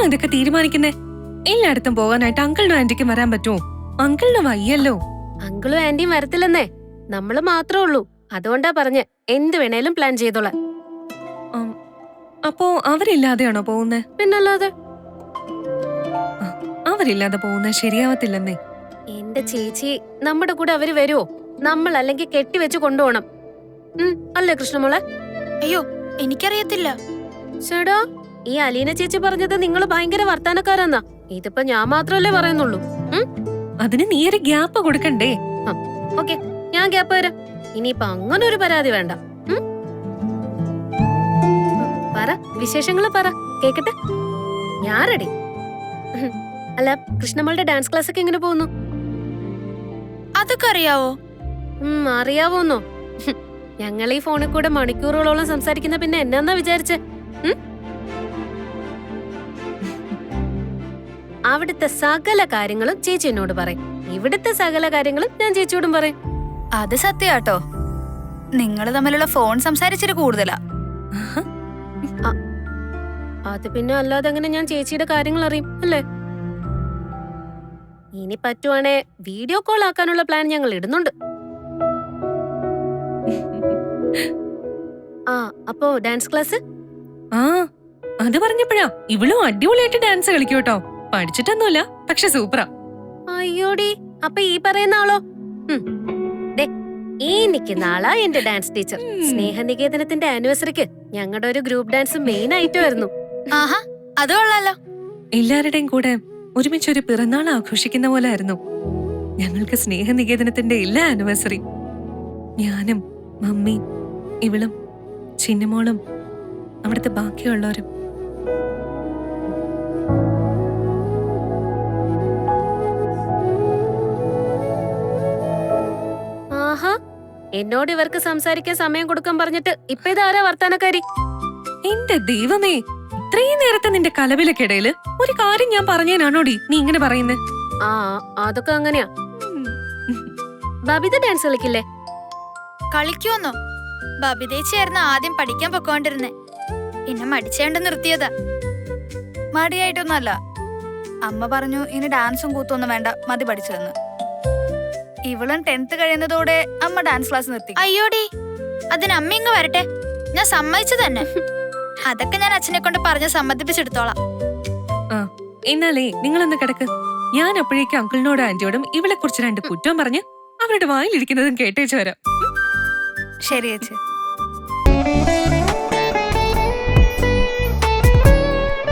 ഇതൊക്കെ തീരുമാനിക്കുന്നേ? എല്ലായിടത്തും പോകാനായിട്ട് അങ്കിളിനും ആന്റിക്കും വരാൻ പറ്റുമോ? അങ്കിളിന് വയ്യല്ലോ. അങ്കിളും ആന്റിയും വരത്തില്ലെന്നേ, നമ്മള് മാത്രമേ ഉള്ളൂ. അതുകൊണ്ടാ പറഞ്ഞ് എന്ത് വേണേലും പ്ലാൻ ചെയ്തോളാം. അപ്പോ അവരില്ലാതെയാണോ പോകുന്നേ? പിന്നല്ലാതെ. അവരില്ലാതെ പോകുന്നത് ശരിയാവത്തില്ലെന്നേ. എന്റെ ചേച്ചി, നമ്മുടെ കൂടെ അവര് വരുമോ? നമ്മൾ അല്ലെങ്കിൽ കെട്ടിവെച്ച് കൊണ്ടുപോകണം. അല്ലേ കൃഷ്ണമോളെ? അയ്യോ, എനിക്കറിയത്തില്ല. ചേടാ, ഈ അലീന ചേച്ചി പറഞ്ഞത് നിങ്ങൾ ഭയങ്കര വർത്താനക്കാരാന്നാ. ഇതിപ്പോ ഞാൻ മാത്രമല്ലേ പറയുന്നുള്ളൂ. അതിന് നീ ഒരു ഗ്യാപ്പ് കൊടുക്കണ്ടേ? ഓക്കെ, ഞാൻ ഗ്യാപ്പ് തരാം. ഇനിയിപ്പൊ അങ്ങനെ ഒരു പരാതി വേണ്ട. പറ, വിശേഷങ്ങള് പറ, കേക്കട്ടെ. ഞാൻ റെഡി. അല്ല, കൃഷ്ണമ്മളുടെ ഡാൻസ് ക്ലാസ് ഒക്കെ എങ്ങനെ പോകുന്നു? അതൊക്കെ അറിയാവോ? അറിയാവോന്നോ? ഞങ്ങൾ ഈ ഫോണിൽ കൂടെ മണിക്കൂറുകളോളം സംസാരിക്കുന്ന പിന്നെ എന്നാന്നാ വിചാരിച്ചേ? അവിടുത്തെ സകല കാര്യങ്ങളും ചേച്ചി എന്നോട് പറയും, ഇവിടുത്തെ സകല കാര്യങ്ങളും ഞാൻ ചേച്ചിയോടും പറയും. അത് സത്യാട്ടോ, നിങ്ങൾ തമ്മിലുള്ള ഫോൺ സംസാരിച്ചിട്ട് കൂടുതലാ. അത് പിന്നെ അല്ലാതെ എങ്ങനെ ഞാൻ ചേച്ചിയുടെ കാര്യങ്ങൾ അറിയും, അല്ലേ? ഇനി പറ്റുവാണേ വീഡിയോ കോൾ ആക്കാനുള്ള പ്ലാൻ ഞങ്ങൾ ഇടുന്നുണ്ട്. അപ്പോ ഡാൻസ് ക്ലാസ്? അത് പറഞ്ഞപ്പോഴാ ഇവളും അടിപൊളിയായിട്ട് ഡാൻസ് കളിക്കൂട്ടോ. പഠിച്ചിട്ടൊന്നുമില്ല, പക്ഷെ സൂപ്പറാ. അയ്യോടി, അപ്പൊ ഈ പറയുന്ന ആളോ? ഈ നിൽക്കുന്ന ആളാ എന്റെ ഡാൻസ് ടീച്ചർ. സ്നേഹനികേതനത്തിന്റെ ആനിവേഴ്സറിക്ക് ഞങ്ങളുടെ ഒരു ഗ്രൂപ്പ് ഡാൻസ് മെയിൻ ആയിട്ടുമായിരുന്നു. ആഹാ, അത് കൊള്ളാലോ. എല്ലാവരുടെയും കൂടെ ഒരുമിച്ച് ഒരു പിറന്നാൾ ആഘോഷിക്കുന്ന പോലെ ആയിരുന്നു ഞങ്ങൾക്ക് സ്നേഹനികേതനത്തിന്റെ എല്ലാ ആനിവേഴ്സറി. ഞാനും മമ്മിയും ഇവളും ചിന്നമോളും അവിടുത്തെ ബാക്കിയുള്ളവരും. ആഹാ, എന്നോട് ഇവർക്ക് സംസാരിക്കാൻ സമയം കൊടുക്കാൻ പറഞ്ഞിട്ട് ഇപ്പൊ ഇതാരാ വർത്താനക്കാരി? എന്റെ ദൈവമേ, ഇത്രയും നേരത്തെ നിന്റെ കലവിലക്കിടയില് ഒരു കാര്യം ഞാൻ പറഞ്ഞേനാണോടി നീ ഇങ്ങനെ പറയുന്നേ? അതൊക്കെ അങ്ങനെയാ. ബബിത ഡാൻസ് കളിക്കില്ലേ? കളിക്കുമെന്നോ? ബബിതേച്ചിയായിരുന്നു ആദ്യം പഠിക്കാൻ പൊക്കോണ്ടിരുന്നേ, പിന്നെ മടിച്ചേണ്ട നിർത്തിയതാ. മടിയായിട്ടൊന്നല്ല, അമ്മ പറഞ്ഞു ഇനി ഡാൻസും കൂത്തൊന്നും വേണ്ട, മതി പഠിച്ചതെന്ന്. ഇവളും 10th കഴിയുന്നതോടെ അമ്മ ഡാൻസ് ക്ലാസ് നിർത്തി. അയ്യോടി, അതിന് അമ്മ ഇങ്ങ് വരട്ടെ, ഞാൻ സമ്മതിച്ചു തന്നെ. അതൊക്കെ ഞാൻ അച്ഛനെ കൊണ്ട് പറഞ്ഞ് സമ്മതിപ്പിച്ചെടുത്തോളാം. എന്നാലേ നിങ്ങളൊന്ന് കിടക്ക്. ഞാൻ അപ്പോഴേക്കും അങ്കിളിനോടും ആന്റിയോടും ഇവളെ കുറിച്ച് 2 കുറ്റം പറഞ്ഞ് അവരുടെ വായിലിരിക്കുന്നതും കേട്ടേച്ചു വരാം. ശരി ചേച്ചി.